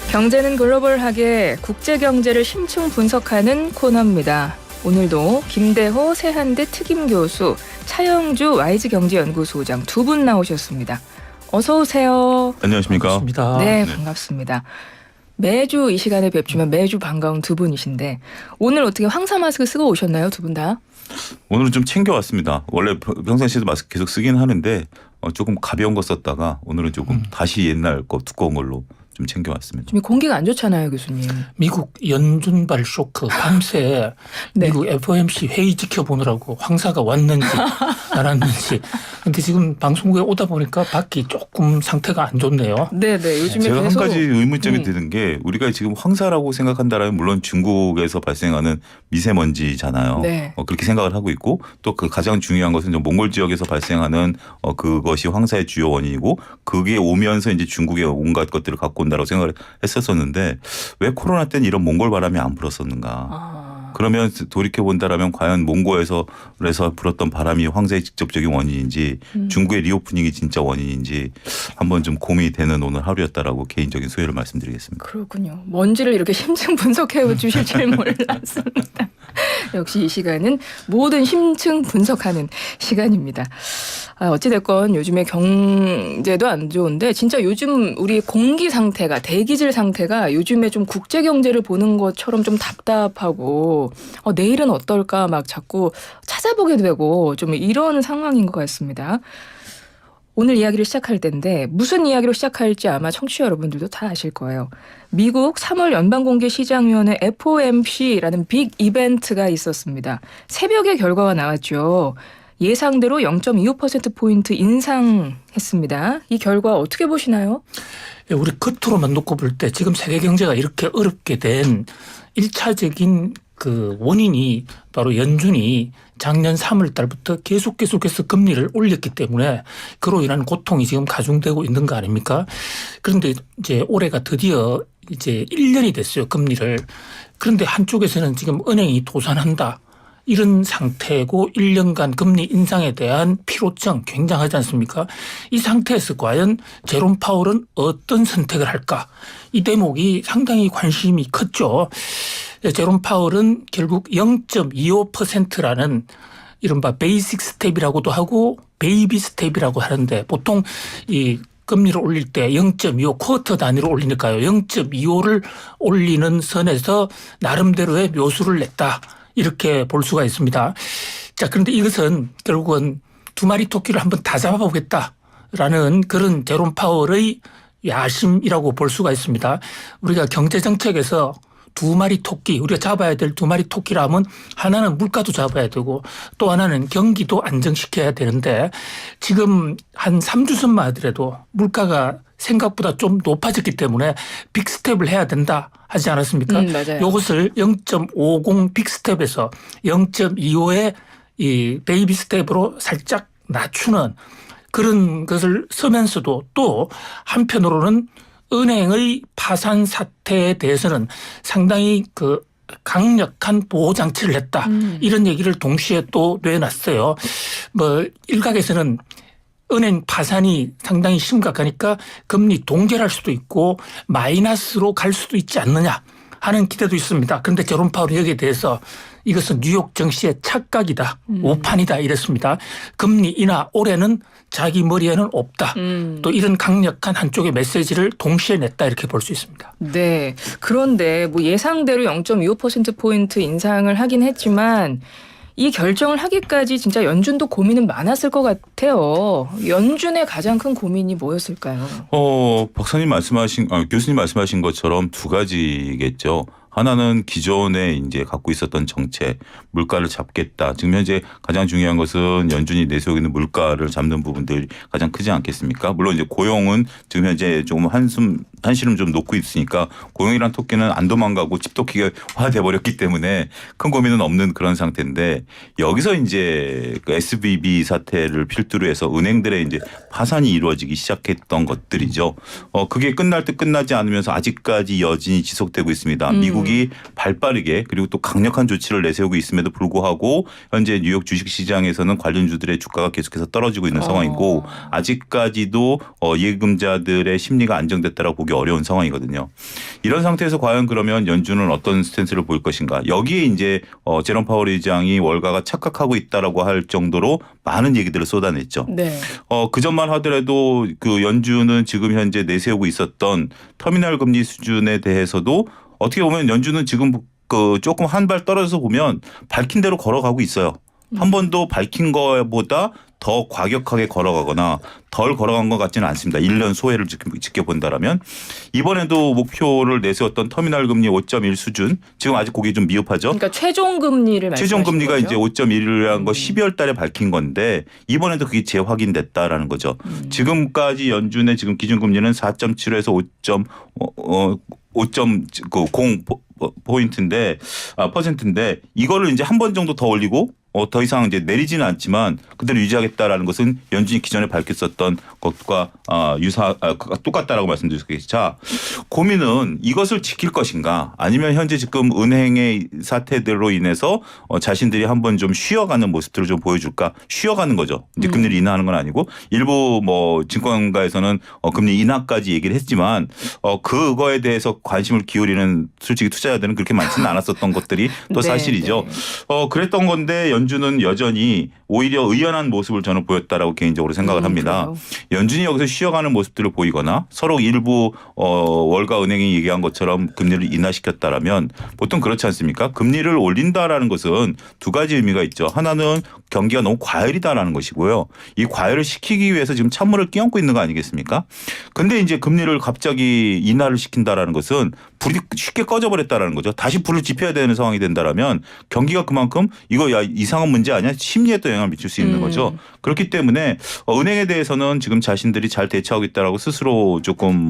경제는 글로벌하게 국제 경제를 심층 분석하는 코너입니다. 오늘도 김대호 세한대 특임 교수, 차영주 YG경제연구소장 두 분 나오셨습니다. 어서 오세요. 안녕하십니까. 반갑습니다. 네, 반갑습니다. 매주 이 시간에 뵙지만 매주 반가운 두 분이신데 오늘 어떻게 황사 마스크 쓰고 오셨나요, 두 분 다? 오늘은 좀 챙겨왔습니다. 원래 평상시에도 마스크 계속 쓰긴 하는데 조금 가벼운 거 썼다가 오늘은 조금 다시 옛날 거 두꺼운 걸로 좀 챙겨왔습니다. 지금 공기가 안 좋잖아요, 교수님. 미국 연준발 쇼크 밤새 네. 미국 FOMC 회의 지켜보느라고 황사가 왔는지 안 왔는지. 그런데 지금 방송국에 오다 보니까 밖이 조금 상태가 안 좋네요. 네네. 요즘에 제가 계속 한 가지 의문점이 드는 게 우리가 지금 황사라고 생각한다라면 물론 중국에서 발생하는 미세먼지잖아요. 네. 그렇게 생각을 하고 있고 또 그 가장 중요한 것은 몽골 지역에서 발생하는 그것이 황사의 주요 원인이고 그게 오면서 이제 중국의 온갖 것들을 갖고 온다고 생각을 했었었는데 왜 코로나 때는 이런 몽골 바람이 안 불었었는가? 그러면 돌이켜 본다라면 과연 몽골에서 불었던 바람이 황사의 직접적인 원인인지 중국의 리오프닝이 진짜 원인인지 한번 좀 고민이 되는 오늘 하루였다라고 개인적인 소회를 말씀드리겠습니다. 그렇군요. 먼지를 이렇게 심층 분석해 주실 줄 몰랐습니다. 역시 이 시간은 모든 심층 분석하는 시간입니다. 어찌됐건 요즘에 경제도 안 좋은데 진짜 요즘 우리 공기 상태가 대기질 상태가 요즘에 좀 국제 경제를 보는 것처럼 좀 답답하고 내일은 어떨까 막 자꾸 찾아보게 되고 좀 이런 상황인 것 같습니다. 오늘 이야기를 시작할 텐데 무슨 이야기로 시작할지 아마 청취자 여러분들도 다 아실 거예요. 미국 3월 연방공개시장위원회 FOMC라는 빅 이벤트가 있었습니다. 새벽에 결과가 나왔죠. 예상대로 0.25%포인트 인상했습니다. 이 결과 어떻게 보시나요? 우리 겉으로만 놓고 볼 때 지금 세계 경제가 이렇게 어렵게 된 1차적인 그 원인이 바로 연준이 작년 3월 달부터 계속해서 금리를 올렸기 때문에 그로 인한 고통이 지금 가중되고 있는 거 아닙니까? 그런데 이제 올해가 드디어 이제 1년이 됐어요, 금리를. 그런데 한쪽에서는 지금 은행이 도산한다. 이런 상태고 1년간 금리 인상에 대한 피로증 굉장하지 않습니까? 이 상태에서 과연 제롬 파월은 어떤 선택을 할까? 이 대목이 상당히 관심이 컸죠. 제롬 파월은 결국 0.25%라는 이른바 베이직 스텝이라고도 하고 베이비 스텝이라고 하는데 보통 이 금리를 올릴 때 0.25 쿼터 단위로 올리니까요. 0.25를 올리는 선에서 나름대로의 묘수를 냈다. 이렇게 볼 수가 있습니다. 자, 그런데 이것은 결국은 두 마리 토끼를 한번 다 잡아보겠다라는 그런 제롬 파월의 야심이라고 볼 수가 있습니다. 우리가 경제정책에서 두 마리 토끼, 우리가 잡아야 될 두 마리 토끼라면 하나는 물가도 잡아야 되고 또 하나는 경기도 안정시켜야 되는데 지금 한 3주 전만 하더라도 물가가 생각보다 좀 높아졌기 때문에 빅스텝을 해야 된다 하지 않았습니까? 맞아요. 이것을 0.50 빅스텝에서 0.25의 이 베이비 스텝으로 살짝 낮추는 그런 것을 쓰면서도 또 한편으로는 은행의 파산 사태에 대해서는 상당히 그 강력한 보호 장치를 했다. 이런 얘기를 동시에 또 내놨어요. 뭐 일각에서는 은행 파산이 상당히 심각하니까 금리 동결할 수도 있고 마이너스로 갈 수도 있지 않느냐 하는 기대도 있습니다. 그런데 제롬 파월이 여기에 대해서 이것은 뉴욕 증시의 착각이다. 오판이다 이랬습니다. 금리 인하 올해는 자기 머리에는 없다. 또 이런 강력한 한쪽의 메시지를 동시에 냈다 이렇게 볼 수 있습니다. 네. 그런데 뭐 예상대로 0.25%포인트 인상을 하긴 했지만 이 결정을 하기까지 진짜 연준도 고민은 많았을 것 같아요. 연준의 가장 큰 고민이 뭐였을까요? 교수님 말씀하신 것처럼 두 가지겠죠. 하나는 기존에 이제 갖고 있었던 정책, 물가를 잡겠다. 지금 현재 가장 중요한 것은 연준이 내세우고 있는 물가를 잡는 부분들이 가장 크지 않겠습니까? 물론 이제 고용은 지금 현재 조금 한시름 좀 놓고 있으니까 고용이란 토끼는 안 도망가고 집토끼가 돼버렸기 때문에 큰 고민은 없는 그런 상태인데 여기서 이제 그 SVB 사태를 필두로 해서 은행들의 이제 파산이 이루어지기 시작했던 것들이죠. 그게 끝날 듯 끝나지 않으면서 아직까지 여진이 지속되고 있습니다. 미국이 발빠르게 그리고 또 강력한 조치를 내세우고 있음에도 불구하고 현재 뉴욕 주식시장에서는 관련주들의 주가가 계속해서 떨어지고 있는 상황이고 아직까지도 예금자들의 심리가 안정됐다라고 보기 어려운 상황이거든요. 이런 상태에서 과연 그러면 연준은 어떤 스탠스를 보일 것인가. 여기에 이제 제롬 파월 의장이 월가가 착각하고 있다라고 할 정도로 많은 얘기들을 쏟아냈죠. 네. 그 전만 하더라도 그 연준은 지금 현재 내세우고 있었던 터미널 금리 수준에 대해서도 어떻게 보면 연준은 지금 그 조금 한 발 떨어져서 보면 밝힌 대로 걸어가고 있어요. 한 번도 밝힌 거보다 더 과격하게 걸어가거나 덜 걸어간 것 같지는 않습니다. 1년 소회를 지켜본다라면 이번에도 목표를 내세웠던 터미널 금리 5.1 수준 지금 아직 그게 좀 미흡하죠. 그러니까 최종 금리를 최종 금리가 거죠? 이제 5.1이라는 거 12월 달에 밝힌 건데 이번에도 그게 재확인됐다라는 거죠. 지금까지 연준의 지금 기준금리는 4.75에서 5.0 포인트인데 퍼센트인데 이거를 이제 한 번 정도 더 올리고 더 이상 이제 내리지는 않지만 그대로 유지하겠다라는 것은 연준이 기존에 밝혔었던 것과 똑같다라고 말씀드렸겠죠. 자, 고민은 이것을 지킬 것인가 아니면 현재 지금 은행의 사태들로 인해서 자신들이 한번 좀 쉬어가는 모습들을 좀 보여줄까. 쉬어가는 거죠. 이제 금리를 인하하는 건 아니고 일부 뭐 증권가에서는 금리 인하까지 얘기를 했지만 그거에 대해서 관심을 기울이는 솔직히 투자자들은 그렇게 많지는 않았었던 것들이 또 네, 사실이죠. 네. 그랬던 건데 연준은 여전히 오히려 의연한 모습을 저는 보였다라고 개인적으로 생각을 합니다. 그래요? 연준이 여기서 쉬어가는 모습들을 보이거나 서로 일부 월가 은행이 얘기한 것처럼 금리를 인하시켰다라면 보통 그렇지 않습니까? 금리를 올린다라는 것은 두 가지 의미가 있죠. 하나는 경기가 너무 과열이다라는 것이고요. 이 과열을 시키기 위해서 지금 찬물을 끼얹고 있는 거 아니겠습니까? 근데 이제 금리를 갑자기 인하를 시킨다라는 것은 불이 쉽게 꺼져버렸다라는 거죠. 다시 불을 지펴야 되는 상황이 된다라면 경기가 그만큼 이거 야 이상한 문제 아니야? 심리에 또 영향을 미칠 수 있는 거죠. 그렇기 때문에 은행에 대해서는 지금 자신들이 잘 대처하고 있다라고 스스로 조금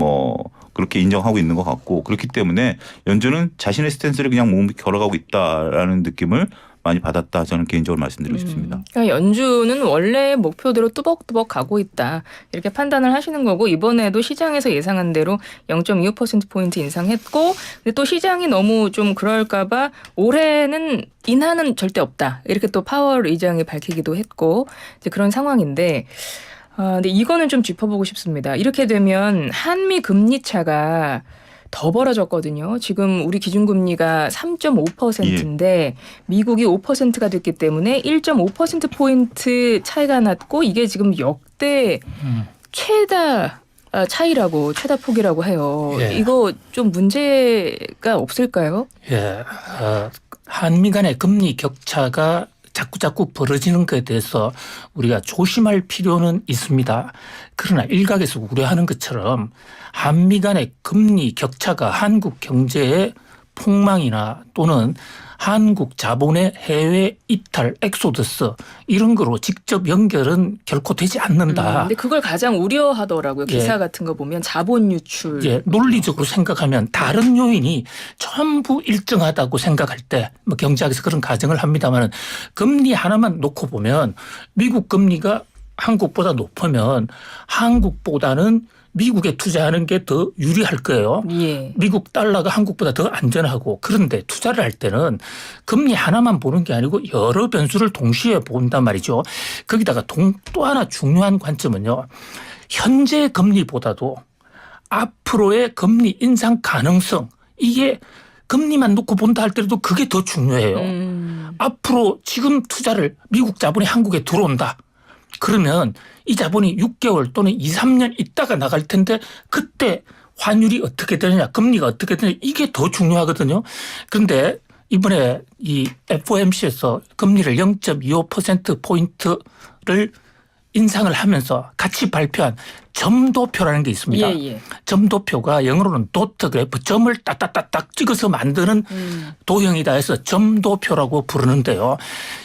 그렇게 인정하고 있는 것 같고 그렇기 때문에 연준은 자신의 스탠스를 그냥 묵묵히 걸어가고 있다라는 느낌을 많이 받았다. 저는 개인적으로 말씀드리고 싶습니다. 그러니까 연준은 원래 목표대로 뚜벅뚜벅 가고 있다. 이렇게 판단을 하시는 거고 이번에도 시장에서 예상한 대로 0.25%포인트 인상했고 근데 또 시장이 너무 좀 그럴까 봐 올해는 인하는 절대 없다. 이렇게 또 파월 의장이 밝히기도 했고 이제 그런 상황인데 근데 이거는 좀 짚어보고 싶습니다. 이렇게 되면 한미 금리 차가 더 벌어졌거든요. 지금 우리 기준금리가 3.5%인데 미국이 5%가 됐기 때문에 1.5%포인트 차이가 났고 이게 지금 역대 최다 차이라고 최다 폭이라고 해요. 예. 이거 좀 문제가 없을까요? 예, 한미 간의 금리 격차가 자꾸 벌어지는 것에 대해서 우리가 조심할 필요는 있습니다. 그러나 일각에서 우려하는 것처럼 한미 간의 금리 격차가 한국 경제의 폭망이나 또는 한국 자본의 해외 이탈, 엑소더스 이런 거로 직접 연결은 결코 되지 않는다. 근데 그걸 가장 우려하더라고요. 기사 예. 같은 거 보면 자본 유출. 예, 논리적으로 생각하면 다른 요인이 전부 일정하다고 생각할 때 뭐 경제학에서 그런 가정을 합니다만 금리 하나만 놓고 보면 미국 금리가 한국보다 높으면 한국보다는 미국에 투자하는 게 더 유리할 거예요. 예. 미국 달러가 한국보다 더 안전하고 그런데 투자를 할 때는 금리 하나만 보는 게 아니고 여러 변수를 동시에 본단 말이죠. 거기다가 또 하나 중요한 관점은요. 현재 금리보다도 앞으로의 금리 인상 가능성 이게 금리만 놓고 본다 할 때도 그게 더 중요해요. 앞으로 지금 투자를 미국 자본이 한국에 들어온다. 그러면 이 자본이 6개월 또는 2, 3년 있다가 나갈 텐데 그때 환율이 어떻게 되느냐 금리가 어떻게 되느냐 이게 더 중요하거든요. 그런데 이번에 이 FOMC에서 금리를 0.25%포인트를 인상을 하면서 같이 발표한 점도표라는 게 있습니다. 예. 점도표가 영어로는 도트 그래프 점을 딱딱딱딱 찍어서 만드는 도형이다 해서 점도표라고 부르는데요.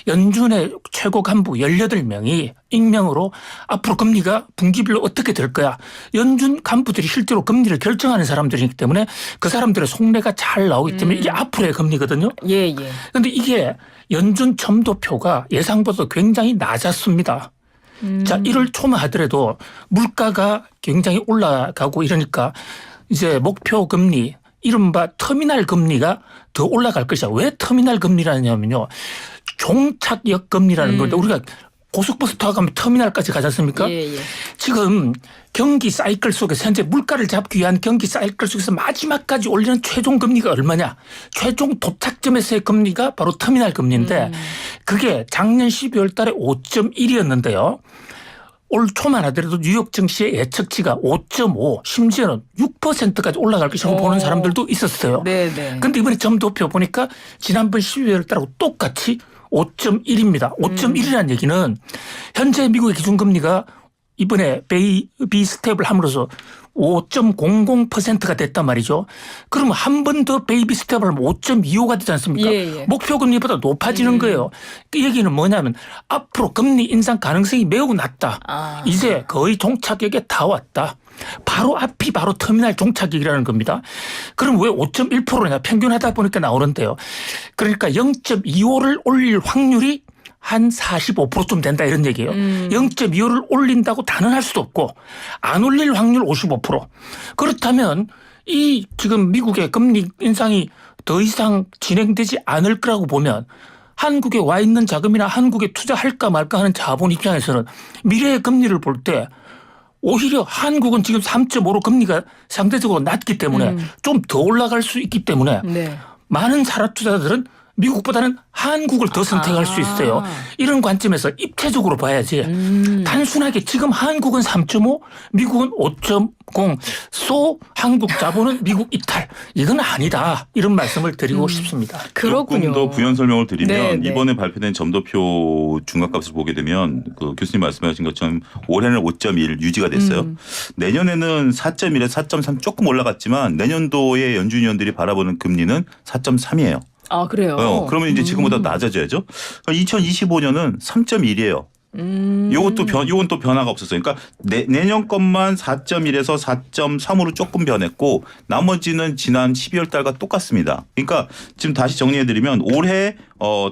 연준의 최고 간부 18명이 익명으로 앞으로 금리가 분기별로 어떻게 될 거야. 연준 간부들이 실제로 금리를 결정하는 사람들이기 때문에 그 사람들의 속내가 잘 나오기 때문에 이게 앞으로의 금리거든요. 예. 그런데 이게 연준 점도표가 예상보다 굉장히 낮았습니다. 자, 1월 초만 하더라도 물가가 굉장히 올라가고 이러니까 이제 목표 금리, 이른바 터미널 금리가 더 올라갈 것이다. 왜 터미널 금리라냐면요. 종착역 금리라는 건데 우리가 고속버스 타고 가면 터미널까지 가지 않습니까? 예. 지금 경기 사이클 속에서 현재 물가를 잡기 위한 경기 사이클 속에서 마지막까지 올리는 최종 금리가 얼마냐? 최종 도착점에서의 금리가 바로 터미널 금리인데 그게 작년 12월 달에 5.1이었는데요. 올 초만 하더라도 뉴욕 증시의 예측치가 5.5 심지어는 6%까지 올라갈 것이라고 보는 사람들도 있었어요. 네네. 그런데 이번에 점도표 보니까 지난번 12월 달하고 똑같이 5.1입니다. 5.1이라는 얘기는 현재 미국의 기준금리가 이번에 베이비 스텝을 함으로써 5.00%가 됐단 말이죠. 그러면 한 번 더 베이비 스텝을 하면 5.25가 되지 않습니까? 예. 목표 금리보다 높아지는 거예요. 그 얘기는 뭐냐면 앞으로 금리 인상 가능성이 매우 낮다. 이제 거의 종착역에 다 왔다. 바로 앞이 바로 터미널 종착역이라는 겁니다. 그럼 왜 5.1%냐 평균하다 보니까 나오는데요. 그러니까 0.25를 올릴 확률이 한 45%좀 된다 이런 얘기예요. 0.25를 올린다고 단언할 수도 없고 안 올릴 확률 55%. 그렇다면 이 지금 미국의 금리 인상이 더 이상 진행되지 않을 거라고 보면 한국에 와 있는 자금이나 한국에 투자할까 말까 하는 자본 입장에서는 미래의 금리를 볼 때 오히려 한국은 지금 3.5로 금리가 상대적으로 낮기 때문에 좀 더 올라갈 수 있기 때문에 네. 많은 산업 투자자들은 미국보다는 한국을 더 선택할 수 있어요. 이런 관점에서 입체적으로 봐야지 단순하게 지금 한국은 3.5, 미국은 5.0, 한국 자본은 미국 이탈. 이건 아니다. 이런 말씀을 드리고 싶습니다. 그렇군요. 조금 더 부연 설명을 드리면 네. 이번에 발표된 점도표 중간값을 보게 되면 그 교수님 말씀하신 것처럼 올해는 5.1 유지가 됐어요. 내년에는 4.1에서 4.3 조금 올라갔지만 내년도에 연준위원들이 바라보는 금리는 4.3이에요. 아, 그래요? 그러면 이제 지금보다 낮아져야죠. 2025년은 3.1이에요. 요건 또 변화가 없었어요. 그러니까 내년 것만 4.1에서 4.3으로 조금 변했고 나머지는 지난 12월 달과 똑같습니다. 그러니까 지금 다시 정리해드리면 올해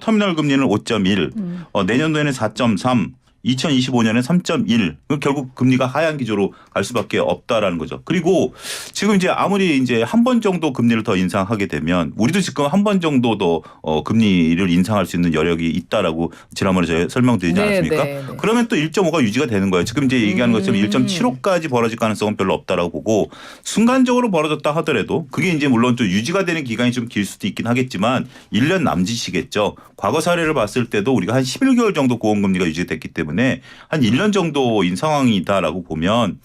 터미널 금리는 5.1, 내년도에는 4.3, 2025년에 3.1. 결국 금리가 하향 기조로 갈 수밖에 없다라는 거죠. 그리고 지금 이제 아무리 이제 한 번 정도 금리를 더 인상하게 되면 우리도 지금 한 번 정도 더 금리를 인상할 수 있는 여력이 있다라고 지난번에 제가 설명드리지 않았습니까? 네. 그러면 또 1.5가 유지가 되는 거예요. 지금 이제 얘기하는 것처럼 1.75까지 벌어질 가능성은 별로 없다라고 보고 순간적으로 벌어졌다 하더라도 그게 이제 물론 또 유지가 되는 기간이 좀 길 수도 있긴 하겠지만 1년 남짓이겠죠. 과거 사례를 봤을 때도 우리가 한 11개월 정도 고금리가 유지됐기 때문에 한 1년 정도인 상황이다라고 보면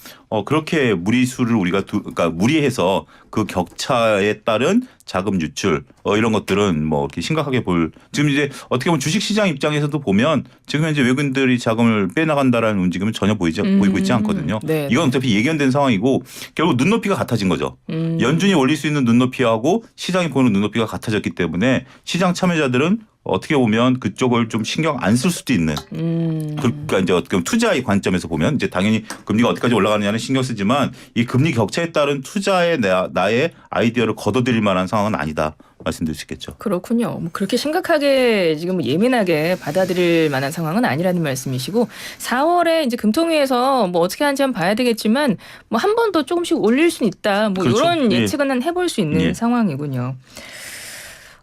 그렇게 무리수를 우리가 그러니까 무리해서 그 격차에 따른 자금 유출 이런 것들은 뭐 이렇게 심각하게 지금 이제 어떻게 보면 주식시장 입장에서도 보면 지금 현재 외국인들이 자금을 빼나간다라는 움직임은 전혀 보이고 있지 않거든요. 네. 이건 어차피 예견된 상황이고 결국 눈높이가 같아진 거죠. 연준이 올릴 수 있는 눈높이하고 시장이 보는 눈높이가 같아졌기 때문에 시장 참여자들은 어떻게 보면 그쪽을 좀 신경 안 쓸 수도 있는. 그러니까 이제 어떻게 보면 투자의 관점에서 보면 이제 당연히 금리가 어디까지 올라가느냐는 신경 쓰지만 이 금리 격차에 따른 투자에 나의 아이디어를 거둬들일 만한 상황은 아니다. 말씀드릴 수 있겠죠. 그렇군요. 뭐 그렇게 심각하게 지금 예민하게 받아들일 만한 상황은 아니라는 말씀이시고 4월에 이제 금통위에서 뭐 어떻게 하는지 한번 봐야 되겠지만 뭐 한 번 더 조금씩 올릴 수는 있다. 뭐 그렇죠. 이런 예. 예측은 해볼 수 있는 예. 상황이군요.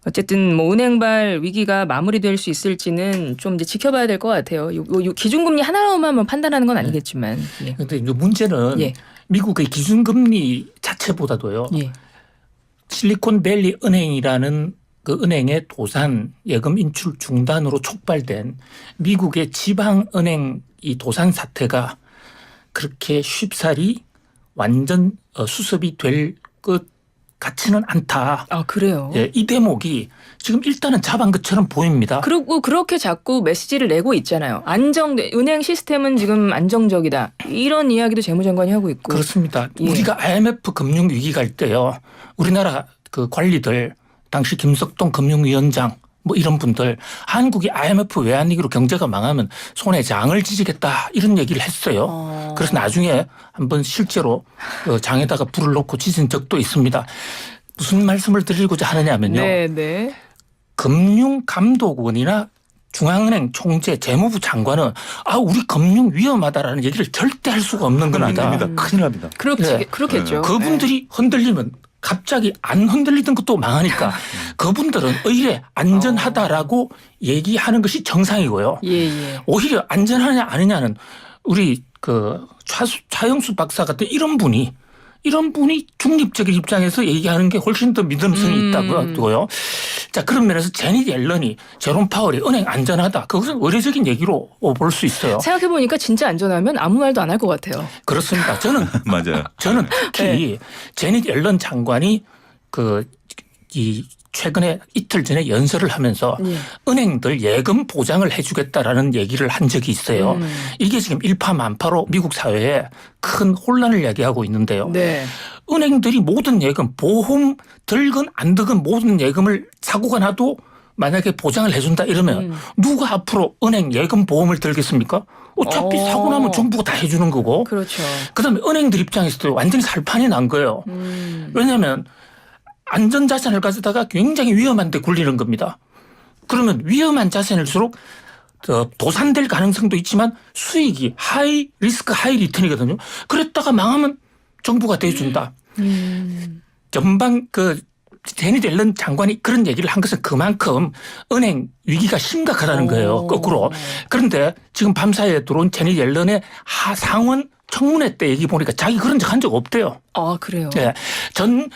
어쨌든 뭐 은행발 위기가 마무리될 수 있을지는 좀 이제 지켜봐야 될 것 같아요. 요 기준금리 하나로만 판단하는 건 아니겠지만. 예. 그런데 이제 문제는 예. 미국의 기준금리 자체보다도요. 예. 실리콘밸리 은행이라는 그 은행의 도산 예금 인출 중단으로 촉발된 미국의 지방은행 이 도산 사태가 그렇게 쉽사리 완전 수습이 될 것 같지는 않다. 아, 그래요. 예, 이 대목이 지금 일단은 잡은 것처럼 보입니다. 그리고 그렇게 자꾸 메시지를 내고 있잖아요. 은행 시스템은 지금 안정적이다. 이런 이야기도 재무장관이 하고 있고. 그렇습니다. 예. 우리가 IMF 금융 위기 갈 때요. 우리나라 그 관리들 당시 김석동 금융위원장 뭐 이런 분들 한국이 IMF 외환위기로 경제가 망하면 손에 장을 지지겠다 이런 얘기를 했어요. 그래서 나중에 한번 실제로 장에다가 불을 놓고 지진 적도 있습니다. 무슨 말씀을 드리고자 하느냐면요. 네. 금융감독원이나 중앙은행 총재 재무부 장관은 우리 금융 위험하다라는 얘기를 절대 할 수가 없는 겁니다. 큰일 납니다. 그렇겠죠. 그분들이 흔들리면 갑자기 안 흔들리던 것도 망하니까 그분들은 오히려 안전하다라고 얘기하는 것이 정상이고요. 예. 오히려 안전하냐 아니냐는 우리 그 차영수 박사 같은 이런 분이 중립적인 입장에서 얘기하는 게 훨씬 더 믿음성이 있다고요. 자, 그런 면에서 제닛 옐런이 제롬 파월이 은행 안전하다. 그것은 의례적인 얘기로 볼 수 있어요. 생각해보니까 진짜 안전하면 아무 말도 안 할 것 같아요. 그렇습니다. 저는 맞아요. 저는 특히 제닛 옐런 장관이 이 최근에 이틀 전에 연설을 하면서 은행들 예금 보장을 해주겠다라는 얘기를 한 적이 있어요. 이게 지금 일파만파로 미국 사회에 큰 혼란을 야기하고 있는데요. 네. 은행들이 모든 예금, 보험 들건 안 들건 모든 예금을 사고가 나도 만약에 보장을 해준다 이러면 누가 앞으로 은행 예금 보험을 들겠습니까? 어차피 사고 나면 정부가 다 해주는 거고. 그렇죠. 그다음에 은행들 입장에서도 완전히 살판이 난 거예요. 왜냐하면 안전자산을 가져다가 굉장히 위험한 데 굴리는 겁니다. 그러면 위험한 자산일수록 도산될 가능성도 있지만 수익이 하이 리스크 하이 리턴이거든요. 그랬다가 망하면 정부가 대준다. 전방 제닛 옐런 장관이 그런 얘기를 한 것은 그만큼 은행 위기가 심각하다는 거예요. 거꾸로. 그런데 지금 밤사이에 들어온 제닛 옐런의 상원 청문회 때 얘기 보니까 자기 그런 적 한 적 없대요. 아, 그래요? 네. 전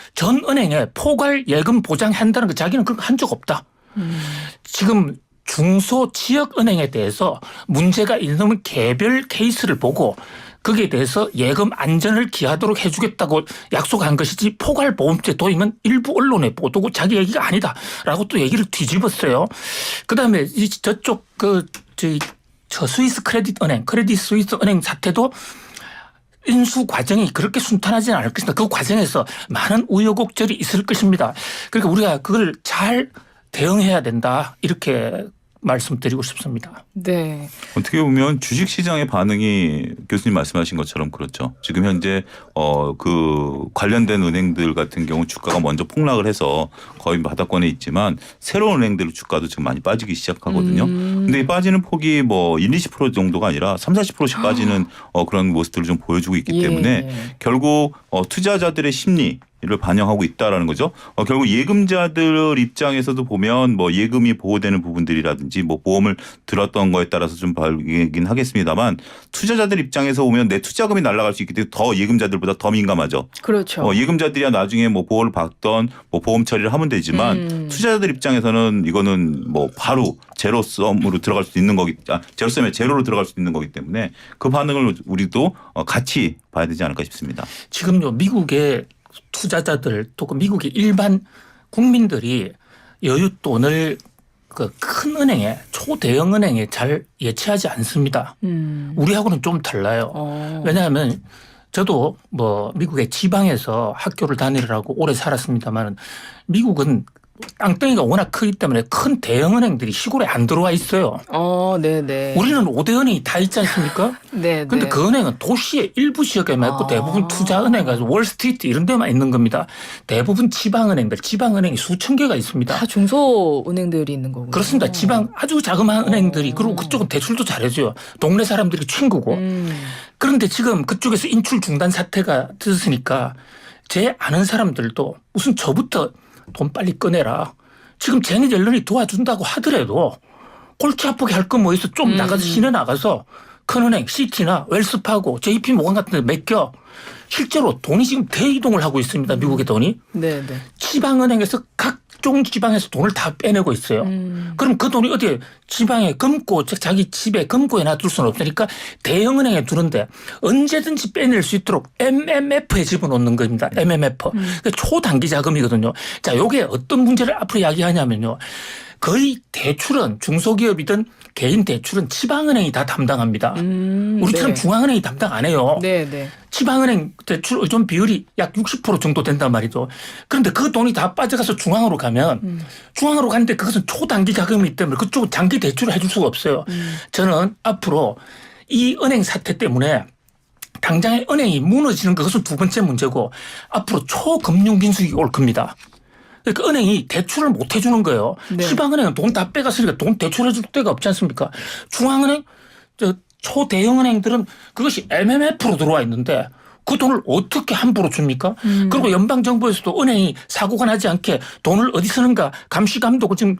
은행에 포괄 예금 보장한다는 거 자기는 그런 거 한 적 없다. 지금 중소 지역 은행에 대해서 문제가 있는 개별 케이스를 보고 거기에 대해서 예금 안전을 기하도록 해주겠다고 약속한 것이지 포괄보험제 도입은 일부 언론의 보도고 자기 얘기가 아니다라고 또 얘기를 뒤집었어요. 그다음에 저쪽 저 스위스 크레딧 스위스 은행 사태도 인수 과정이 그렇게 순탄하지는 않을 것이다. 그 과정에서 많은 우여곡절이 있을 것입니다. 그러니까 우리가 그걸 잘 대응해야 된다. 이렇게 말씀드리고 싶습니다. 네. 어떻게 보면 주식시장의 반응이 교수님 말씀하신 것처럼 그렇죠. 지금 현재 그 관련된 은행들 같은 경우 주가가 먼저 폭락을 해서 거의 바닥권에 있지만 새로운 은행들 주가도 지금 많이 빠지기 시작하거든요. 근데 이 빠지는 폭이 뭐 1, 20% 정도가 아니라 3, 40%씩 빠지는 그런 모습들을 좀 보여주고 있기 때문에 결국 투자자들의 심리 를 반영하고 있다라는 거죠. 결국 예금자들 입장에서도 보면 뭐 예금이 보호되는 부분들이라든지 뭐 보험을 들었던 거에 따라서 좀 다르긴 하겠습니다만 투자자들 입장에서 보면 내 투자금이 날아갈 수 있기 때문에 더 예금자들보다 더 민감하죠. 그렇죠. 예금자들이야 나중에 뭐 보호를 받던 뭐 보험 처리를 하면 되지만 투자자들 입장에서는 이거는 뭐 바로 제로섬으로 들어갈 수 있는 거기, 제로섬에 제로로 들어갈 수 있는 거기 때문에 그 반응을 우리도 같이 봐야 되지 않을까 싶습니다. 지금요 미국의 투자자들 또 미국의 일반 국민들이 여윳돈을 그 큰 은행에 초대형 은행에 잘 예치하지 않습니다. 우리하고는 좀 달라요. 왜냐하면 저도 뭐 미국의 지방에서 학교를 다니느라고 오래 살았습니다만 미국은 땅덩이가 워낙 크기 때문에 큰 대형 은행들이 시골에 안 들어와 있어요. 네네. 우리는 5대 은행이 다 있지 않습니까? 네. 그런데 그 은행은 도시의 일부 지역에만 있고 대부분 투자은행가 월스트리트 이런 데만 있는 겁니다. 대부분 지방은행이 수천 개가 있습니다. 다 중소은행들이 있는 거군요. 그렇습니다. 지방 아주 자그마한 은행들이 그리고 그쪽은 대출도 잘해줘요. 동네 사람들이 친구고. 그런데 지금 그쪽에서 인출 중단 사태가 터졌으니까 제 아는 사람들도 무슨 저부터 돈 빨리 꺼내라. 지금 제닛 옐런이 도와준다고 하더라도 골치 아프게 할 건 뭐 있어. 좀 나가서 시내 나가서 큰은행 시티나 웰스파고 JP모건 같은 데 맡겨. 실제로 돈이 지금 대이동을 하고 있습니다. 미국의 돈이. 네네. 지방은행에서 각종 지방에서 돈을 다 빼내고 있어요. 그럼 그 돈이 어디에 지방에 금고 자기 집에 금고에 놔둘 수는 없으니까 대형은행에 두는데 언제든지 빼낼 수 있도록 MMF에 집어넣는 겁니다. MMF. 그러니까 초단기 자금이거든요. 자, 요게 어떤 문제를 앞으로 이야기하냐면요. 거의 대출은 중소기업이든 개인 대출은 지방은행이 다 담당합니다. 우리처럼 중앙은행이 담당 안 해요. 네네. 지방은행 대출 의존 비율이 약 60% 정도 된단 말이죠. 그런데 그 돈이 다 빠져가서 중앙으로 가면 중앙으로 가는데 그것은 초단기 자금이기 때문에 그쪽은 장기 대출을 해줄 수가 없어요. 저는 앞으로 이 은행 사태 때문에 당장에 은행이 무너지는 그것은 두 번째 문제고 앞으로 초금융 빈수기 올 겁니다. 그러니까 은행이 대출을 못 해주는 거예요. 네. 지방은행은 돈 다 빼갔으니까 돈 대출해 줄 데가 없지 않습니까? 중앙은행, 초대형 은행들은 그것이 MMF로 들어와 있는데 그 돈을 어떻게 함부로 줍니까? 그리고 연방정부에서도 은행이 사고가 나지 않게 돈을 어디 쓰는가 감시 감독을 지금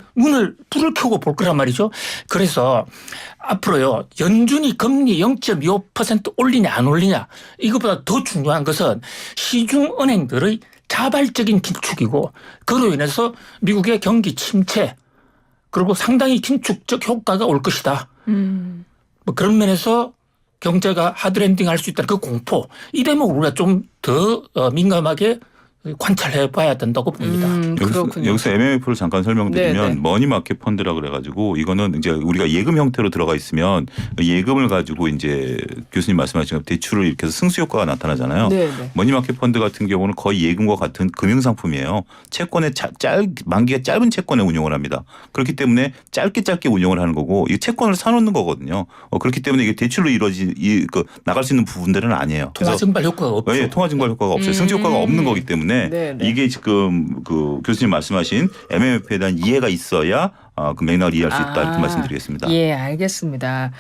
불을 켜고 볼 거란 말이죠. 그래서 앞으로요. 연준이 금리 0.25% 올리냐 안 올리냐 이것보다 더 중요한 것은 시중은행들의 자발적인 긴축이고 그로 인해서 미국의 경기 침체 그리고 상당히 긴축적 효과가 올 것이다. 뭐 그런 면에서 경제가 하드랜딩 할 수 있다는 그 공포 이 대목 우리가 좀 더 민감하게 관찰해 봐야 된다고 봅니다. 그렇군요. 여기서 MMF를 잠깐 설명드리면 네네. 머니마켓 펀드라 그래가지고 이거는 이제 우리가 예금 형태로 들어가 있으면 예금을 가지고 이제 교수님 말씀하신 대출을 이렇게 해서 승수 효과가 나타나잖아요. 네네. 머니마켓 펀드 같은 경우는 거의 예금과 같은 금융 상품이에요. 채권의 만기가 짧은 채권에 운용을 합니다. 그렇기 때문에 짧게 운용을 하는 거고 이 채권을 사놓는 거거든요. 그렇기 때문에 이게 대출로 나갈 수 있는 부분들은 아니에요. 통화 증발 효과가 없죠. 네, 통화 증발 효과가 없어요. 승수 효과가 없는 거기 때문에 네네. 이게 지금 그 교수님 말씀하신 MMF에 대한 이해가 있어야 그 맥락을 이해할 수 있다 이렇게 말씀드리겠습니다. 예, 알겠습니다.